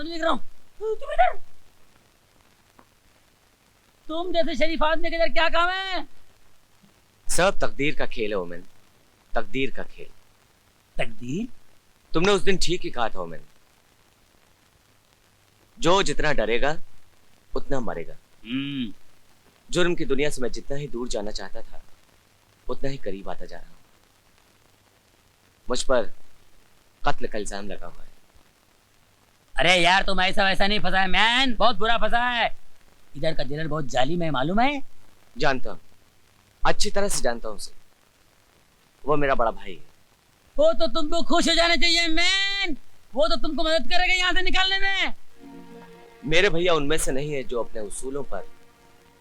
देख रहा हूँ। तुम इधर, तुम जैसे शरीफ आदमी के इधर क्या काम है? सब तकदीर का खेल है ओमेन, तकदीर का खेल। तकदीर? तुमने उस दिन ठीक ही कहा था ओमेन, जो जितना डरेगा उतना मरेगा। जुर्म की दुनिया से मैं जितना ही दूर जाना चाहता था उतना ही करीब आता जा रहा हूं। मुझ पर कत्ल का इल्जाम लगा हुआ है। अरे यार तुम ऐसा वैसा नहीं फंसा है मैन, बहुत बुरा फंसा है। इधर का जेलर बहुत जालिम है, मालूम है? जानता हूं, अच्छी तरह से जानता हूं उसे। वो मेरा बड़ा भाई है। वो तो तुमको खुश हो जाना चाहिए मैन, वो तो तुमको मदद करेगा यहाँ से निकालने में। मेरे भैया उनमें से नहीं है जो अपने उसूलों पर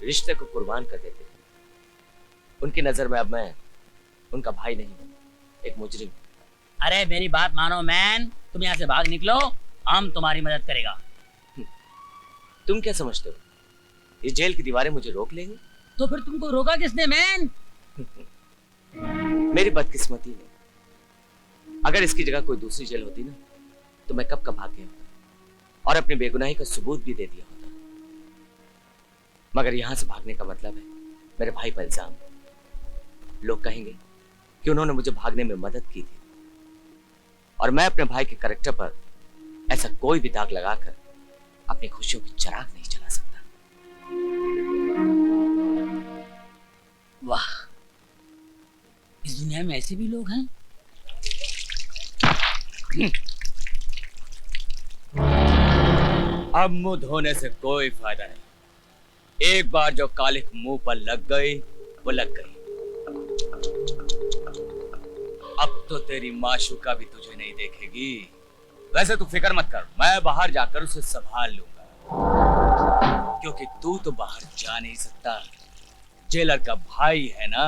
रिश्ते को कुर्बान कर देते। उनकी नजर में अब मैं उनका भाई नहीं, एक मुजरिम। अरे मेरी बात मानो मैन, तुम यहाँ से भाग निकलो, हम तुम्हारी मदद करेगा। तुम क्या समझते हो ये जेल की दीवारें मुझे रोक लेंगी? तो फिर तुमको रोका किसने मैन? मेरी बदकिस्मती ने। अगर इसकी जगह कोई दूसरी जेल होती ना तो मैं कब भाग गया होता और अपनी बेगुनाही का सबूत भी दे दिया होता। मगर यहां से भागने का मतलब है मेरे भाई पर इल्जाम। लोग कहेंगे कि उन्होंने मुझे भागने में मदद की थी, और मैं अपने भाई के कैरेक्टर पर ऐसा कोई भी दाग लगाकर अपनी खुशियों की चिराग नहीं जला सकता। वाह, इस दुनिया में ऐसे भी लोग हैं। अब मुंह धोने से कोई फायदा नहीं। एक बार जो कालिख मुंह पर लग गई वो लग गई। अब तो तेरी माशूका भी तुझे नहीं देखेगी। वैसे तू फिक्र मत कर, मैं बाहर जाकर उसे संभाल लूंगा, क्योंकि तू तो बाहर जा नहीं सकता। जेलर का भाई है ना।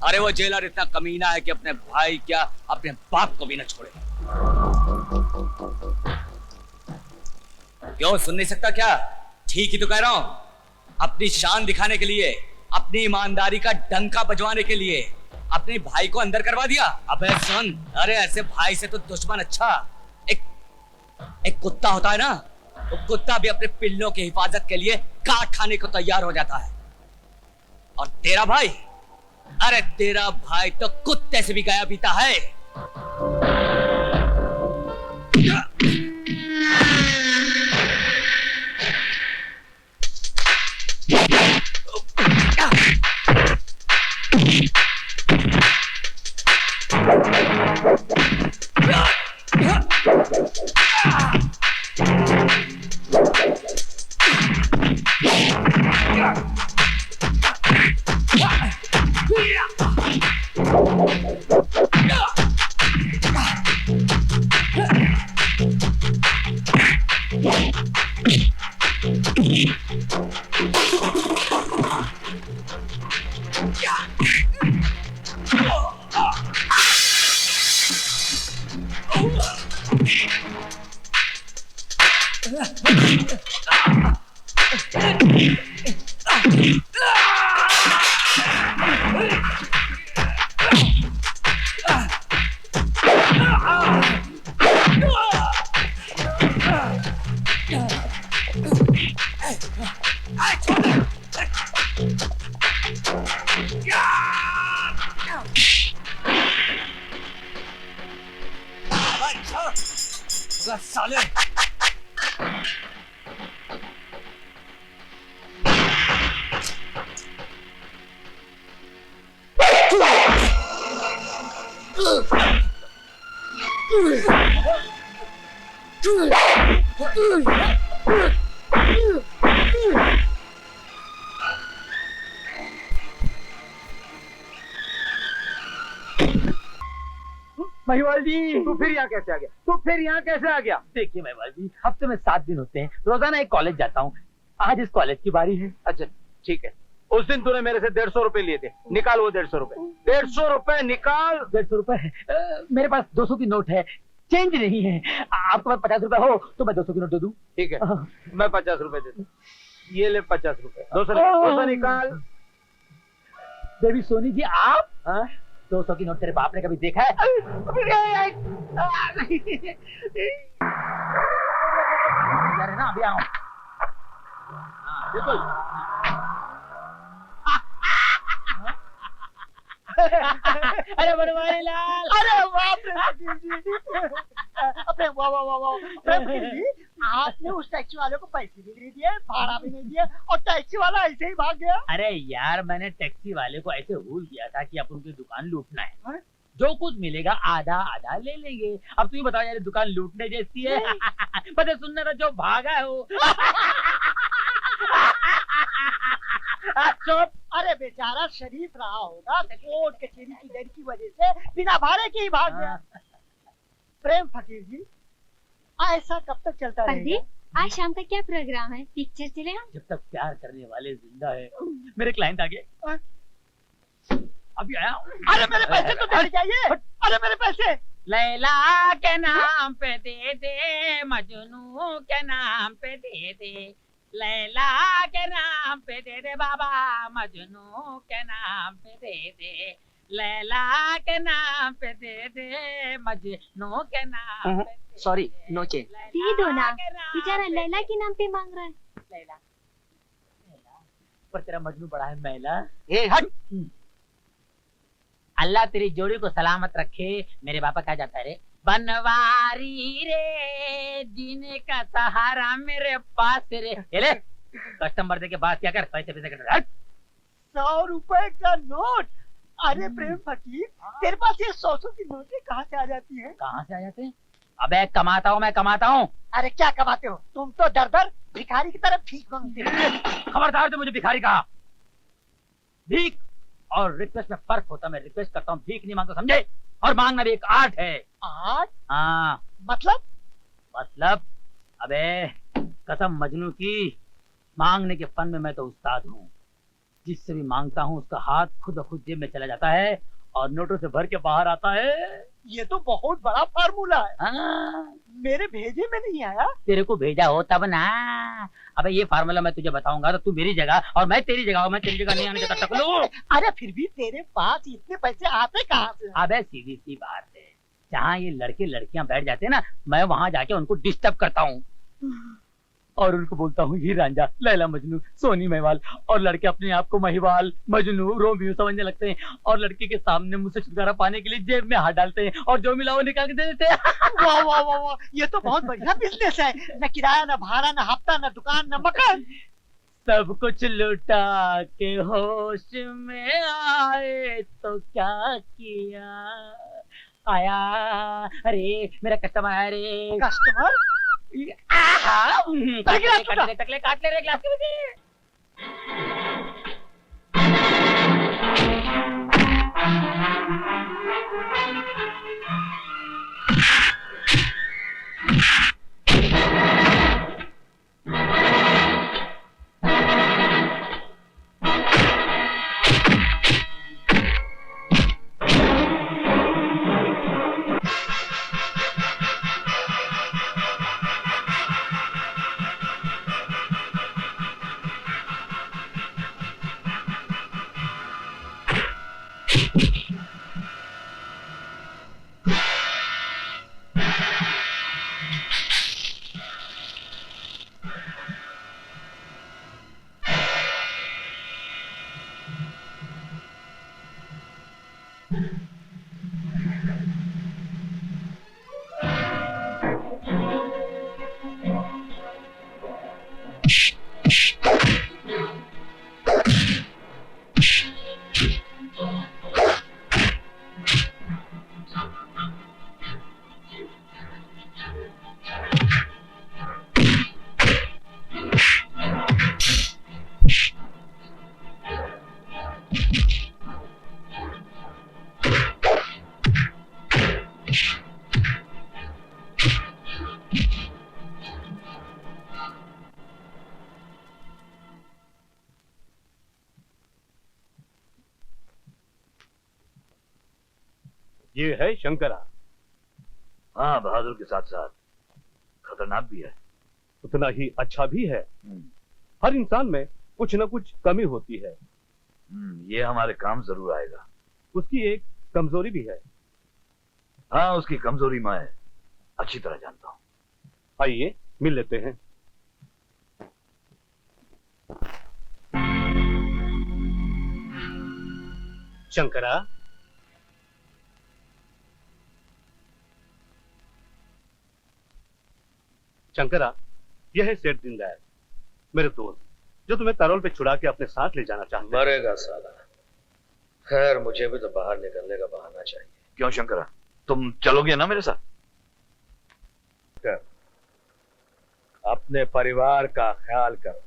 अरे वो जेलर इतना कमीना है कि अपने भाई क्या अपने बाप को भी ना छोड़े। क्यों सुन नहीं सकता क्या? ठीक ही तो कह रहा हूं। अपनी शान दिखाने के लिए, अपनी ईमानदारी का डंका बजवाने के लिए अपने भाई को अंदर करवा दिया। अबे सुन, अरे ऐसे भाई से तो दुश्मन अच्छा। एक कुत्ता होता है ना, वो कुत्ता भी अपने पिल्लों की हिफाजत के लिए काट खाने को तैयार हो जाता है। और तेरा भाई, अरे तेरा भाई तो कुत्ते से भी गया बीता है। साले महिवाल जी, तू फिर यहाँ कैसे आ गया? देखिए महिवाल जी, हफ्ते में 7 दिन होते हैं, रोजाना एक कॉलेज जाता हूँ। आज इस कॉलेज की बारी है। अच्छा ठीक है। उस दिन तूने मेरे से 150 रुपए लिए थे, निकाल वो 150 रुपए। 150 रुपए निकाल। 150 रुपए है? मेरे पास 200 की नोट है, चेंज नहीं है। आपके पास 50 रुपए हो तो मैं 200 की नोट दे दूं। ठीक है, मैं 50 रुपए दे दूं। ये ले 50 रुपए। 200 निकाल। बेबी सोनी जी, आप 200 की नोट तेरे बाप ने कभी देखा है? जा रहे हैं ना, अभी आओ। हाँ, बिल्कुल। अरे बनवारी लाल, अरे वाह प्रेम जी, अरे वाह वाह वाह वाह प्रेम जी, आपने उस टैक्सी वाले को पैसे भी नहीं दिए, भाड़ा भी नहीं दिया और टैक्सी वाला ऐसे ही भाग गया। अरे यार मैंने टैक्सी वाले को ऐसे हुल दिया था कि अपन की दुकान लूटना है, जो कुछ मिलेगा आधा आधा ले लेंगे। अब तू ही बताओ यार, दुकान लूटने जैसी है? पता सुनना था जो भागा है वो। चुप। अरे बेचारा शरीफ रहा होगा, कोर्ट कचहरी की डर की वजह से बिना भाड़े के ही भाग गया। प्रेम फकीर जी, ऐसा कब तक चलता रहेगा? आज शाम का क्या प्रोग्राम है? पिक्चर चले हम? जब तक प्यार करने वाले जिंदा है। मेरे क्लाइंट आ गए, अभी आया। अरे मेरे पैसे तो दे जाइए, अरे मेरे पैसे। लैला के नाम पे दे दे, मजनू के नाम पे दे दे, लैला के नाम पे दे दे बाबा, मजनू के नाम पे दे दे, लैला के नाम पे दे दे, मजनू के नाम पे दे दे। Sorry, no change. दे दो ना, बेचारा लैला के नाम पे मांग रहा है। लैला, लैला, पर तेरा मजनू बड़ा है मैला। ए हट। अल्लाह तेरी जोड़ी को सलामत रखे। मेरे पापा कहा जाता है रे, बनवारी रे जीने का सहारा मेरे पास रे। ये ले कस्टमर दे के बात क्या कर, पैसे पैसे कर। 100 रुपए का नोट। अरे प्रेम फकीर, तेरे पास ये 100 की नोटें कहाँ से आ जाती है? कहाँ से आ जाते हैं? अबे कमाता हूँ, मैं कमाता हूँ। अरे क्या कमाते हो तुम? तो दर दर भिखारी की तरफ भीख मांगते हो। खबरदार तो मुझे भिखारी कहा। भीख और रिक्वेस्ट में फर्क होता है। मैं रिक्वेस्ट करता हूँ, भीख नहीं मांगता, समझे? और मांगना भी एक आर्ट है। आर्ट? हाँ मतलब अबे कसम मजनू की, मांगने के फन में मैं तो उस्ताद हूँ। जिससे भी मांगता हूँ उसका हाथ खुद ब खुद जेब में चला जाता है और नोटों से भर के बाहर आता है। ये तो बहुत बड़ा फार्मूला है। हाँ, मेरे भेजे में नहीं आया। तेरे को भेजा हो तब ना। अबे ये फार्मूला मैं तुझे बताऊंगा तो तू मेरी जगह और मैं तेरी जगह, मैं तेरी जगह नहीं आने देता टकलू। अरे फिर भी तेरे पास इतने पैसे आते कहाँ से? अबे सीधी सी बात है, जहाँ ये लड़के लड़कियां बैठ जाते हैं ना, मैं वहां जाके उनको डिस्टर्ब करता हूँ और उनको बोलता हूँ ये रांझा, लैला मजनू, सोनी महिवाल, और लड़के अपने आप को महिवाल, मजनू, रोमियो समझने लगते हैं और लड़के के सामने मुझसे छुटकारा पाने के लिए जेब में हाथ डालते हैं और जो मिला वो निकाल के दे देते हैं। वाह वाह वाह वाह, ये तो बहुत बढ़िया बिजनेस है। न किराया, न भाड़ा, न हफ्ता, न दुकान, न मकान। सब कुछ लुटा के होश में आए तो क्या किया, आया अरे मेरा कस्टमर आया रे। कस्टमर? टकले काट ले रे ग्लास के बजे। ये है शंकरा। हाँ, बहादुर के साथ साथ खतरनाक भी है। उतना ही अच्छा भी है। हर इंसान में कुछ न कुछ कमी होती है। ये हमारे काम जरूर आएगा। उसकी एक कमजोरी भी है। हाँ, उसकी कमजोरी मैं अच्छी तरह जानता हूँ। आइए मिल लेते हैं। शंकरा, शंकरा, यह है सेठ दीनदयाल, मेरे दोस्त, जो तुम्हें पैरोल पे छुड़ा के अपने साथ ले जाना चाहते हैं। मरेगा साला। खैर, मुझे भी तो बाहर निकलने का बहाना चाहिए। क्यों शंकरा, तुम चलोगे ना मेरे साथ? अपने परिवार का ख्याल करो,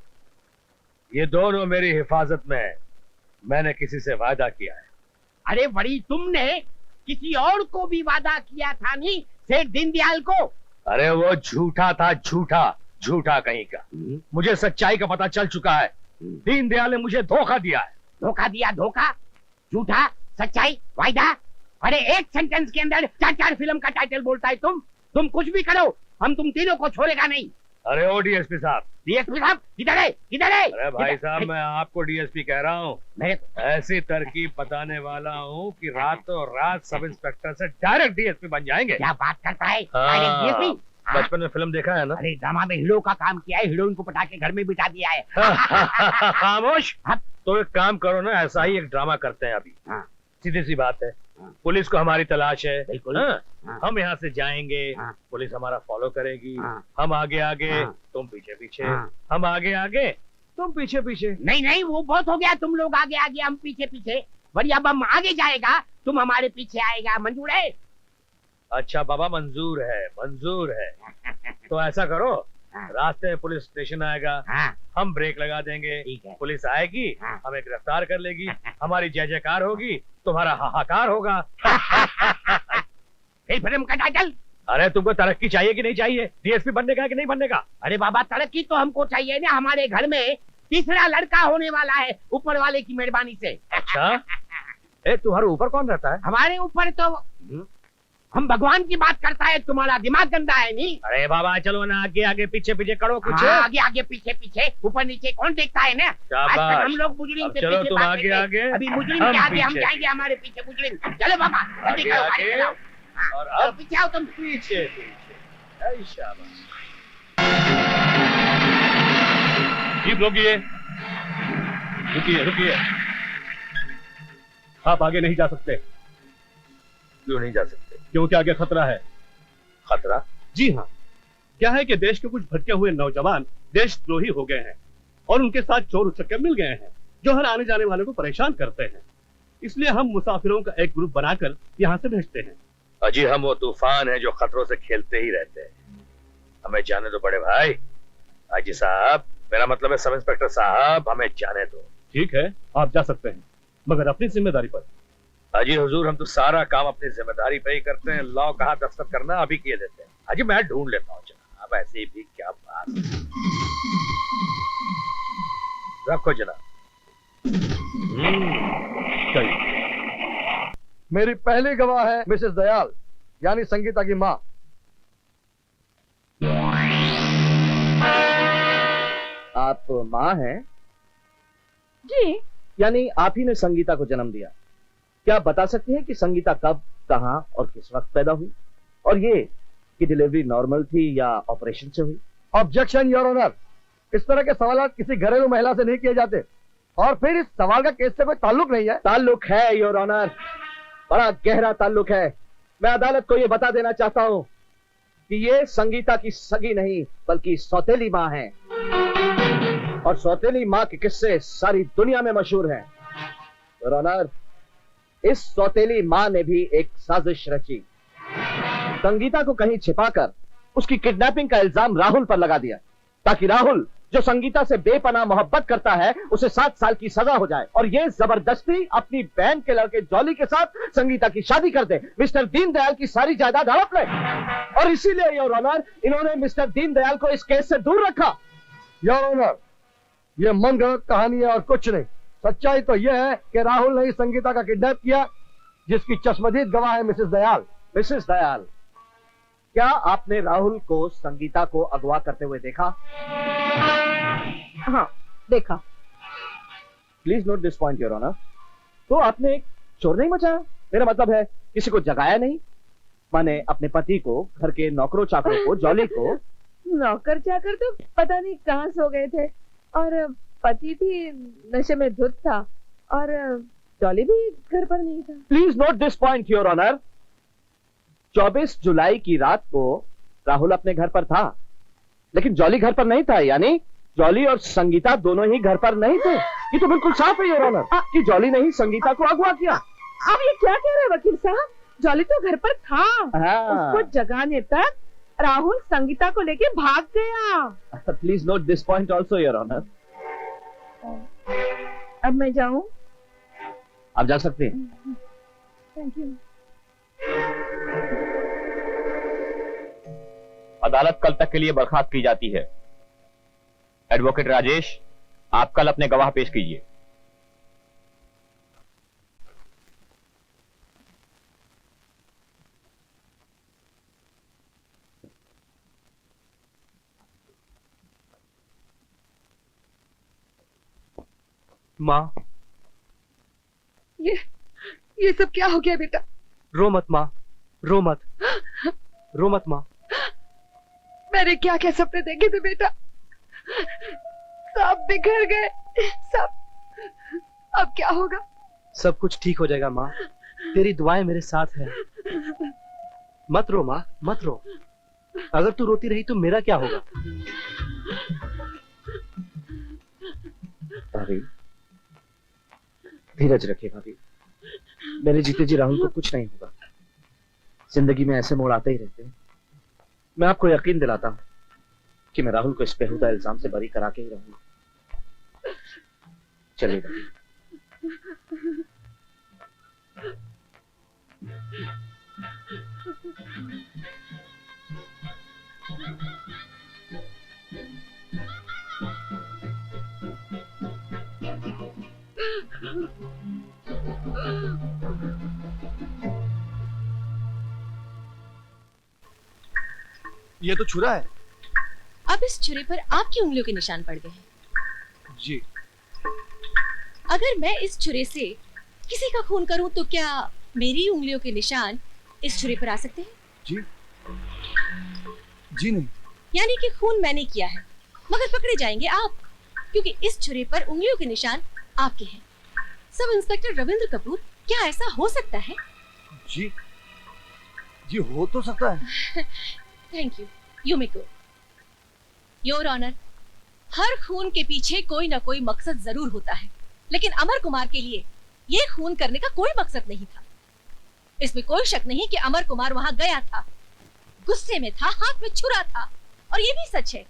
ये दोनों मेरी हिफाजत में है। मैंने किसी से वादा किया है। अरे बड़ी, तुमने किसी और को भी वादा किया था नहीं, सेठ दीनदयाल को? अरे वो झूठा था, झूठा झूठा कहीं का। मुझे सच्चाई का पता चल चुका है। दीनदयाल ने मुझे धोखा दिया है। धोखा दिया? धोखा, झूठा, सच्चाई, वायदा? अरे एक सेंटेंस के अंदर 4 फिल्म का टाइटल बोलता है तुम कुछ भी करो, हम तुम तीनों को छोड़ेगा नहीं। अरे ओ डीएसपी साहब। डीएसपी साहब किधर है, किधर है? अरे भाई साहब, मैं आपको डीएसपी कह रहा हूँ। मेरे ऐसी तरकीब बताने वाला हूँ कि रातों रात सब इंस्पेक्टर से डायरेक्ट डीएसपी बन जाएंगे। क्या बात करता है? हाँ। डीएसपी बचपन में फिल्म देखा है ना? अरे ड्रामा में हीरो का काम किया है, हीरोइन को पटा के घर में बिठा दिया है। खामोश। तो एक काम करो ना, ऐसा ही एक ड्रामा करते हैं अभी। हाँ। सीधी सी बात है, हाँ। पुलिस को हमारी तलाश है। बिल्कुल। हाँ। हाँ। हम यहाँ से जाएंगे, हाँ। पुलिस हमारा फॉलो करेगी। हाँ। हम आगे आगे, हाँ। तुम पीछे पीछे। हाँ। हम आगे आगे, तुम पीछे पीछे। नहीं नहीं, वो बहुत हो गया, तुम लोग आगे आगे हम पीछे पीछे। बड़ी, अब हम आगे जाएगा, तुम हमारे पीछे आएगा, मंजूर है? अच्छा बाबा, मंजूर है, मंजूर है। तो ऐसा करो, हाँ। रास्ते में पुलिस स्टेशन आएगा, हाँ। हम ब्रेक लगा देंगे, ठीक है। पुलिस आएगी, हाँ। हमें गिरफ्तार कर लेगी, हमारी जय जयकार होगी, तुम्हारा हाहाकार होगा। फिर फिल्म का टाइटल? अरे तुमको तरक्की चाहिए कि नहीं चाहिए? डीएसपी बनने का है कि नहीं बनने का? अरे बाबा, तरक्की तो हमको चाहिए ना। हमारे घर में तीसरा लड़का होने वाला है, ऊपर वाले की मेहरबानी से। अच्छा, तुम्हारे ऊपर कौन रहता है? हमारे ऊपर तो हम भगवान की बात करता है, तुम्हारा दिमाग गंदा है नहीं? अरे बाबा चलो ना, आगे आगे पीछे पीछे करो कुछ। हाँ, आगे आगे पीछे पीछे, ऊपर नीचे कौन देखता है ना? आज तक हम लोग मुजरिम अब से चलो पीछे तुम भागते आगे थे। आगे, अभी मुजरिम हम के आगे हम पीछे। जाएंगे, हमारे पीछे मुजरिम। चलो बाबा, आगे जल्दी करो, गाड़ी आगे, चलाओ। हाँ, और चलो, अब पीछे आओ तुम। पीछे पीछे। ऐ शाबाश। जीप रोकिए, रुकिए रुकिए। आप आगे नहीं जा सकते। क्यों नहीं जा सकते? क्योंकि आगे खतरा है। खतरा? जी हाँ, क्या है कि देश के कुछ भटके हुए नौजवान देशद्रोही हो गए हैं और उनके साथ चोर उचक्के मिल गए हैं, जो हर आने जाने वाले को परेशान करते हैं। इसलिए हम मुसाफिरों का एक ग्रुप बनाकर यहाँ से भेजते हैं। अजी, हम वो तूफान है जो खतरों से खेलते ही रहते हैं। हमें जाने दो बड़े भाई। अजी साहब, मेरा मतलब है सब इंस्पेक्टर साहब, हमें जाने दो। ठीक है, आप जा सकते हैं, मगर अपनी जिम्मेदारी पर। अजी हुजूर, हम तो सारा काम अपनी जिम्मेदारी पे ही करते हैं। लॉ कहाँ दस्तखत करना अभी किए देते हैं। अजी मैं ढूंढ लेता हूँ जनाब, ऐसे भी क्या बात। रखो जनाब। मेरी पहली गवाह है मिसेस दयाल, यानी संगीता की माँ। आप माँ हैं? जी। यानी आप ही ने संगीता को जन्म दिया। क्या आप बता सकती हैं कि संगीता कब, कहां और किस वक्त पैदा हुई, और ये कि डिलीवरी नॉर्मल थी या ऑपरेशन से हुई? ऑब्जेक्शन योर ऑनर, इस तरह के सवाल किसी घरेलू महिला से नहीं किए जाते, और फिर इस सवाल का केस से कोई ताल्लुक नहीं है। ताल्लुक है योर ऑनर, बड़ा गहरा ताल्लुक है। मैं अदालत को यह बता देना चाहता हूं कि ये संगीता की सगी नहीं बल्कि सौतेली माँ है, और सौतेली माँ के किस्से सारी दुनिया में मशहूर हैं। योर ऑनर, इस सौतेली माँ ने भी एक साजिश रची, संगीता को कहीं छिपाकर उसकी किडनैपिंग का इल्जाम राहुल पर लगा दिया, ताकि राहुल जो संगीता से बेपनाह मोहब्बत करता है उसे 7 साल की सजा हो जाए, और ये जबरदस्ती अपनी बहन के लड़के जॉली के साथ संगीता की शादी कर दे, मिस्टर दीनदयाल की सारी जायदाद हड़प ले। और इसीलिए योर ऑनर, इन्होंने मिस्टर दीनदयाल को इस केस से दूर रखा। योर ऑनर, ये मनगढ़ंत कहानी है और कुछ नहीं। सच्चाई तो यह है कि राहुल ने ही संगीता का किडनैप किया, जिसकी चश्मदीद गवाह है मिसेस दयाल। मिसेस दयाल, क्या आपने राहुल को संगीता को अगवा करते हुए देखा? हाँ, देखा। Please note this point your honour. तो आपने एक शोर नहीं मचाया? मेरा मतलब है किसी को जगाया नहीं, माने अपने पति को, घर के नौकरों चाकरों को, जॉली को। नौकर चाकर तो पता नहीं कहाँ सो गए थे, और पति भी नशे में धुत था, और जॉली भी घर पर नहीं था। Please note this point your honour. 24 जुलाई की रात को राहुल अपने घर पर था, लेकिन जॉली घर पर नहीं था। यानी जॉली और संगीता दोनों ही घर पर नहीं थे। ये तो बिल्कुल साफ है योर ऑनर कि जॉली ने ही संगीता को अगवा किया। आप ये क्या कह रहे हैं वकील साहब? जॉली तो घर पर था। हाँ। उसको जगाने तक राहुल संगीता को लेके भाग गया। Please note this point also your honour. अब मैं जाऊं? आप जा सकते हैं। Thank you. अदालत कल तक के लिए बर्खास्त की जाती है। एडवोकेट राजेश, आप कल अपने गवाह पेश कीजिए। माँ, ये सब क्या हो गया बेटा? रो मत माँ, रो मत, रो मत माँ। मैंने क्या क्या सपने देखे थे बेटा, सब बिखर गए, सब। अब क्या होगा? सब कुछ ठीक हो जाएगा माँ, तेरी दुआएं मेरे साथ है। मत रो माँ, मत रो। अगर तू रोती रही तो मेरा क्या होगा? भाभी, धीरज रखिए भाभी। मेरे जीते जी राहुल को कुछ नहीं होगा। जिंदगी में ऐसे मोड़ आते ही रहते हैं। मैं आपको यकीन दिलाता हूं कि मैं राहुल को इस बेहुदा इल्जाम से बरी करा के ही रहूंगा। चलिए भाभी। ये तो छुरा है। अब इस छुरे पर आपकी उंगलियों के निशान पड़ गए हैं। जी। अगर मैं इस छुरे से किसी का खून करूं तो क्या मेरी उंगलियों के निशान इस छुरे पर आ सकते हैं? जी, जी नहीं। यानी कि खून मैंने किया है, मगर पकड़े जाएंगे आप, क्योंकि इस छुरे पर उंगलियों के निशान आपके हैं। सब इंस्पेक्टर रविंद्र कपूर, क्या ऐसा हो सकता है? जी, जी हो तो सकता है। Thank you, you may go. Your honour, हर खून के पीछे कोई ना कोई मकसद जरूर होता है, लेकिन अमर कुमार के लिए ये खून करने का कोई मकसद नहीं था। इसमें कोई शक नहीं कि अमर कुमार वहां गया था, गुस्से में था, हाथ में छुरा था। और ये भी सच है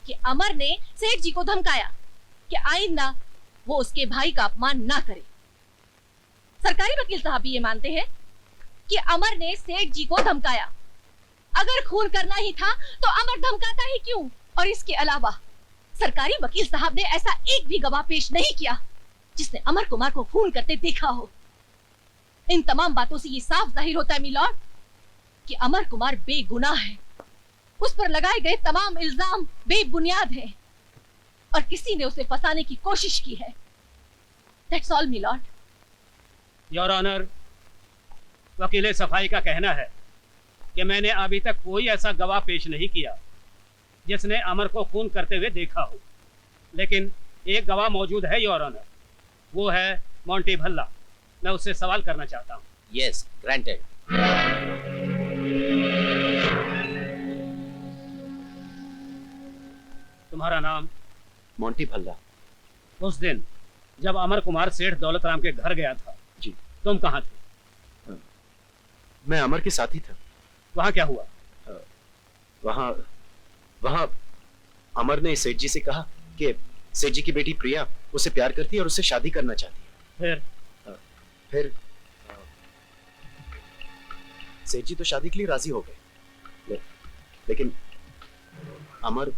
कि अमर ने सेठ जी को धमकाया कि आइंदा वो उसके भाई का अपमान ना करे। सरकारी वकील साहब भी ये मानते हैं कि अमर ने सेठ जी को धमकाया। अगर खून करना ही था तो अमर धमकाता ही क्यों? और इसके अलावा सरकारी वकील साहब ने ऐसा एक भी गवाह पेश नहीं किया जिसने अमर कुमार को खून करते देखा हो। इन तमाम बातों से ये साफ जाहिर होता है मिलॉर्ड कि अमर कुमार बेगुनाह है। उस पर लगाए गए तमाम इल्जाम बेबुनियाद हैं और किसी ने उसे फंसाने की कोशिश की है। That's all, milord. Your honour, वकील सफाई का कहना है कि मैंने अभी तक कोई ऐसा गवाह पेश नहीं किया जिसने अमर को खून करते हुए देखा हो, लेकिन एक गवाह मौजूद है योर ऑनर, वो है मोंटी भल्ला। मैं उससे सवाल करना चाहता हूँ। Yes, granted. तुम्हारा नाम? मोंटी भल्ला। उस दिन जब अमर कुमार सेठ दौलत राम के घर गया था, जी, तुम कहाँ थे? मैं अमर के साथ ही था। वहाँ क्या हुआ? वहाँ अमर ने सेठ जी से कहा कि सेठ जी की बेटी प्रिया उसे प्यार करती है और उससे शादी करना चाहती है। फिर सेठ जी तो शादी के लिए राजी हो गए, लेकिन अमर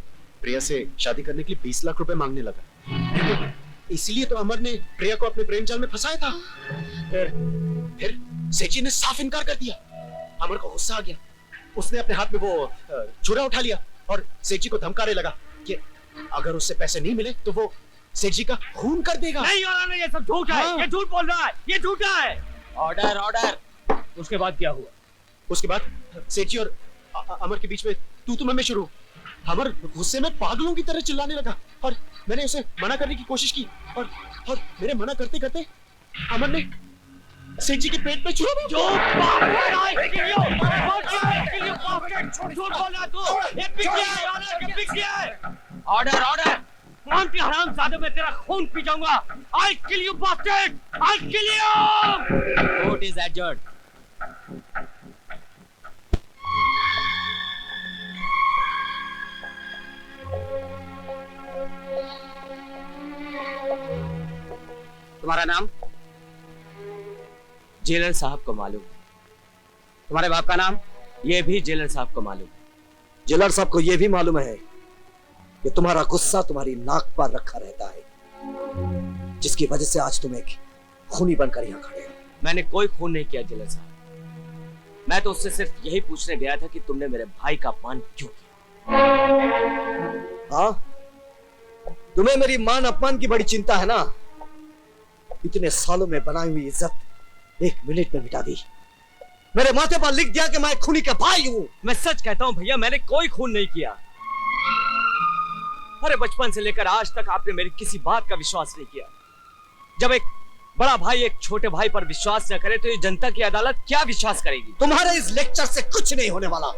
प्रिया से शादी करने के लिए 20 लाख रुपए मांगने लगा। इसलिए तो अमर ने प्रिया को अपने प्रेम जाल में फंसाया था। फिर सेठ जी ने साफ इनकार कर दिया। अमर को गुस्सा आ गया, उसने अपने हाथ में वो छुरा उठा लिया और सेठ जी को धमकाने लगा कि अगर उससे पैसे नहीं मिले तो वो सेठ जी का खून कर देगा। नहीं योर ऑनर, ये सब झूठ है। ये झूठ बोल रहा है, ये झूठा है। Order, order. उसके बाद क्या हुआ? उसके बाद सेठ जी और अमर के बीच में तू मैं शुरू। अमर गुस्से में पागलों की तरह चिल्लाने लगा और मैंने उसे मना करने की कोशिश की और मेरे मना करते करते अमर ने सेठ जी के पेट में छुरा जो ऑर्डर ऑर्डर कौन की हरामजादे में तेरा खून पी जाऊंगा I kill you bastard I kill you court is adjourned तुम्हारा नाम जेलर साहब को मालूम तुम्हारे बाप का नाम ये भी जेलर साहब को मालूम जेलर साहब को यह भी मालूम है कि तुम्हारा गुस्सा तुम्हारी नाक पर रखा रहता है, जिसकी वजह से आज तुम एक खूनी बनकर यहाँ खड़े हो। मैंने कोई खून नहीं किया जेलर साहब, मैं तो उससे सिर्फ यही पूछने गया था कि तुमने मेरे भाई का अपमान क्यों किया। हाँ, तुम्हें मेरी मान अपमान की बड़ी चिंता है ना। इतने सालों में बनाई हुई इज्जत 1 मिनट में मिटा दी। मेरे माथे पर लिख दिया कि मैं खूनी का भाई हूं। मैं सच कहता हूं भैया, मैंने कोई खून नहीं किया। अरे बचपन से लेकर आज तक आपने मेरी किसी बात का विश्वास नहीं किया। जब एक बड़ा भाई एक छोटे भाई पर विश्वास न करे तो ये जनता की अदालत क्या विश्वास करेगी। तुम्हारे इस लेक्चर से कुछ नहीं होने वाला।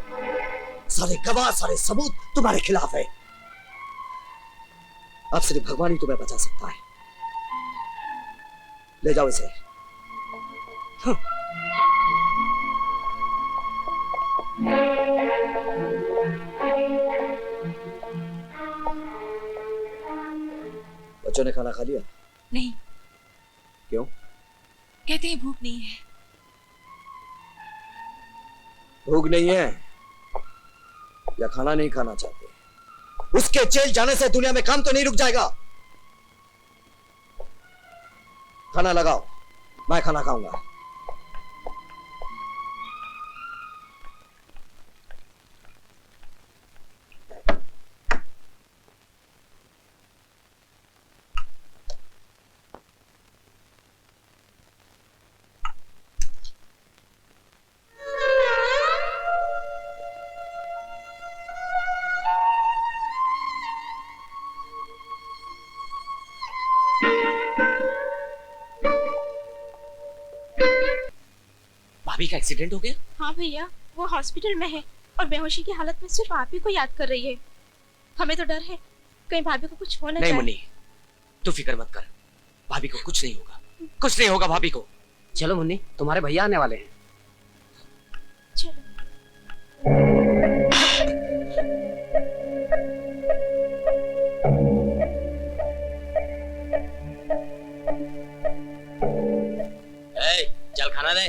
सारे गवाह सारे सबूत तुम्हारे खिलाफ है। अब सिर्फ भगवान ही तुम्हें बचा सकता है। ले जाओ इसे। बच्चों ने खाना खा लिया? नहीं। क्यों? कहते हैं भूख नहीं है। भूख नहीं है या खाना नहीं खाना चाहते? उसके जेल जाने से दुनिया में काम तो नहीं रुक जाएगा। खाना लगाओ, मैं खाना खाऊंगा। भाभी का एक्सीडेंट हो गया? हाँ भैया, वो हॉस्पिटल में है और बेहोशी की हालत में सिर्फ आप ही को याद कर रही है। हमें तो डर है कहीं भाभी को कुछ हो न जाए। नहीं मुन्नी, तू फिक्र मत कर, भाभी को कुछ नहीं होगा, कुछ नहीं होगा भाभी को। चलो मुन्नी, तुम्हारे भैया आने वाले हैं। चलो। चल खाना दे।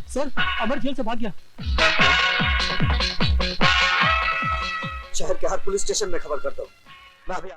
सर, अमर जेल से भाग गया। शहर के हर पुलिस स्टेशन में खबर कर दो। मैं अभी